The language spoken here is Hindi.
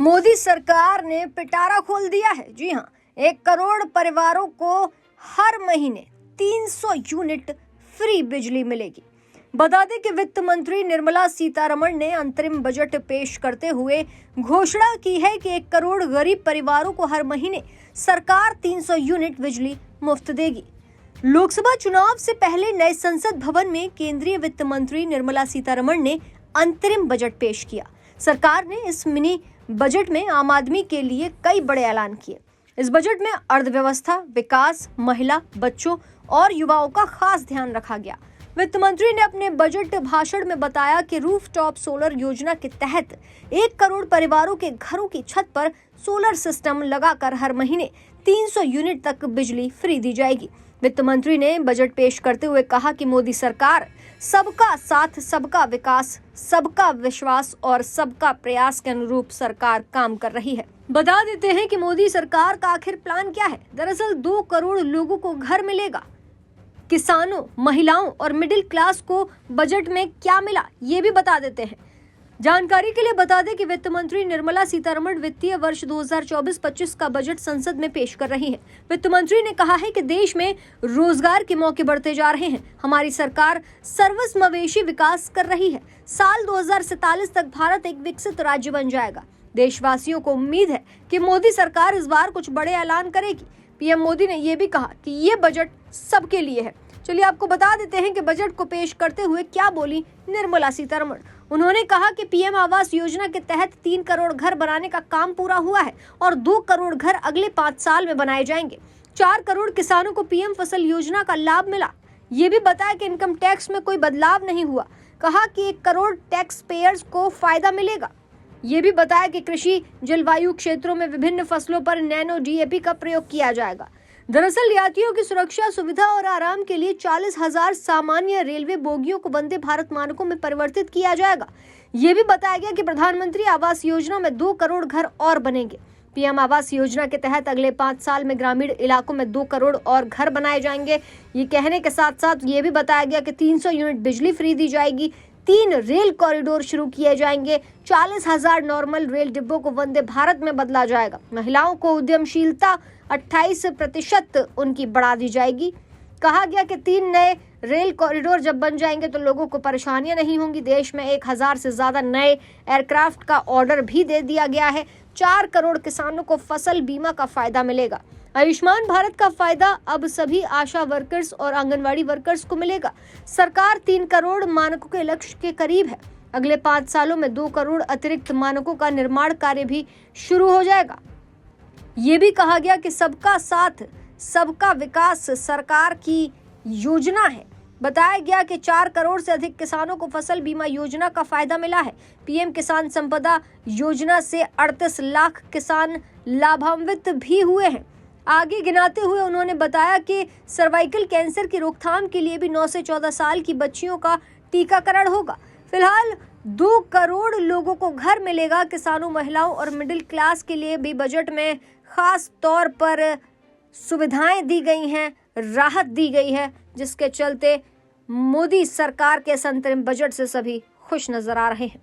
मोदी सरकार ने पिटारा खोल दिया है। जी हां, 1 करोड़ परिवारों को हर महीने 300 यूनिट फ्री बिजली मिलेगी। बता दें कि वित्त मंत्री निर्मला सीतारमण ने अंतरिम बजट पेश करते हुए घोषणा की है कि 1 करोड़ गरीब परिवारों को हर महीने सरकार 300 यूनिट बिजली मुफ्त देगी। लोकसभा चुनाव से पहले नए संसद भवन में केंद्रीय वित्त मंत्री निर्मला सीतारमण ने अंतरिम बजट पेश किया। सरकार ने इस मिनी बजट में आम आदमी के लिए कई बड़े ऐलान किए। इस बजट में अर्थव्यवस्था, विकास, महिला, बच्चों और युवाओं का खास ध्यान रखा गया। वित्त मंत्री ने अपने बजट भाषण में बताया कि रूफटॉप सोलर योजना के तहत 1 करोड़ परिवारों के घरों की छत पर सोलर सिस्टम लगाकर हर महीने 300 यूनिट तक बिजली फ्री दी जाएगी। वित्त मंत्री ने बजट पेश करते हुए कहा कि मोदी सरकार सबका साथ, सबका विकास, सबका विश्वास और सबका प्रयास के अनुरूप सरकार काम कर रही है। बता देते हैं कि मोदी सरकार का आखिर प्लान क्या है। दरअसल 2 करोड़ लोगों को घर मिलेगा। किसानों, महिलाओं और मिडिल क्लास को बजट में क्या मिला, ये भी बता देते हैं। जानकारी के लिए बता दें कि वित्त मंत्री निर्मला सीतारमण वित्तीय वर्ष 2024-25 का बजट संसद में पेश कर रही हैं। वित्त मंत्री ने कहा है कि देश में रोजगार के मौके बढ़ते जा रहे हैं। हमारी सरकार सर्वसमावेशी विकास कर रही है। साल 2047 तक भारत एक विकसित राज्य बन जाएगा। देशवासियों को उम्मीद है कि मोदी सरकार इस बार कुछ बड़े ऐलान करेगी। पीएम मोदी ने यह भी कहा कि ये बजट सबके लिए है। चलिए आपको बता देते हैं कि बजट को पेश करते हुए क्या बोली निर्मला सीतारमण। उन्होंने कहा कि पीएम आवास योजना के तहत 3 करोड़ घर बनाने का काम पूरा हुआ है और 2 करोड़ घर अगले 5 साल में बनाए जाएंगे। 4 करोड़ किसानों को पीएम फसल योजना का लाभ मिला। ये भी बताया कि इनकम टैक्स में कोई बदलाव नहीं हुआ। कहा कि 1 करोड़ टैक्स पेयर्स को फायदा मिलेगा। ये भी बताया कि कृषि, जलवायु क्षेत्रों में विभिन्न फसलों पर नैनो डीएपी का प्रयोग किया जाएगा। दरअसल यात्रियों की सुरक्षा, सुविधा और आराम के लिए 40,000 सामान्य रेलवे बोगियों को वंदे भारत मानकों में परिवर्तित किया जाएगा। ये भी बताया गया कि प्रधानमंत्री आवास योजना में 2 करोड़ घर और बनेंगे। पीएम आवास योजना के तहत अगले 5 साल में ग्रामीण इलाकों में 2 करोड़ और घर बनाए जाएंगे। ये कहने के साथ साथ ये भी बताया गया कि 300 यूनिट बिजली फ्री दी जाएगी। 3 रेल कॉरिडोर शुरू किए जाएंगे। 40,000 नॉर्मल रेल डिब्बों को वंदे भारत में बदला जाएगा। महिलाओं को उद्यमशीलता 28% उनकी बढ़ा दी जाएगी। कहा गया कि 3 नए रेल कॉरिडोर जब बन जाएंगे तो लोगों को परेशानियां नहीं होंगी। देश में 1000 से ज्यादा नए एयरक्राफ्ट का ऑर्डर भी दे दिया गया है। 4 करोड़ किसानों को फसल बीमा का फायदा मिलेगा। आयुष्मान भारत का फायदा अब सभी आशा वर्कर्स और आंगनवाड़ी वर्कर्स को मिलेगा। सरकार 3 करोड़ मानकों के लक्ष्य के करीब है। अगले 5 सालों में 2 करोड़ अतिरिक्त मानकों का निर्माण कार्य भी शुरू हो जाएगा। ये भी कहा गया कि सबका साथ, सबका विकास सरकार की योजना है। बताया गया कि 4 करोड़ से अधिक किसानों को फसल बीमा योजना का फायदा मिला है। पीएम किसान संपदा योजना से 38 लाख किसान लाभान्वित भी हुए हैं। आगे गिनाते हुए उन्होंने बताया कि सर्वाइकल कैंसर की रोकथाम के लिए भी 9 से 14 साल की बच्चियों का टीकाकरण होगा। फिलहाल 2 करोड़ लोगों को घर मिलेगा। किसानों, महिलाओं और मिडिल क्लास के लिए भी बजट में खास तौर पर सुविधाएं दी गई हैं, राहत दी गई है, जिसके चलते मोदी सरकार के अंतरिम बजट से सभी खुश नजर आ रहे हैं।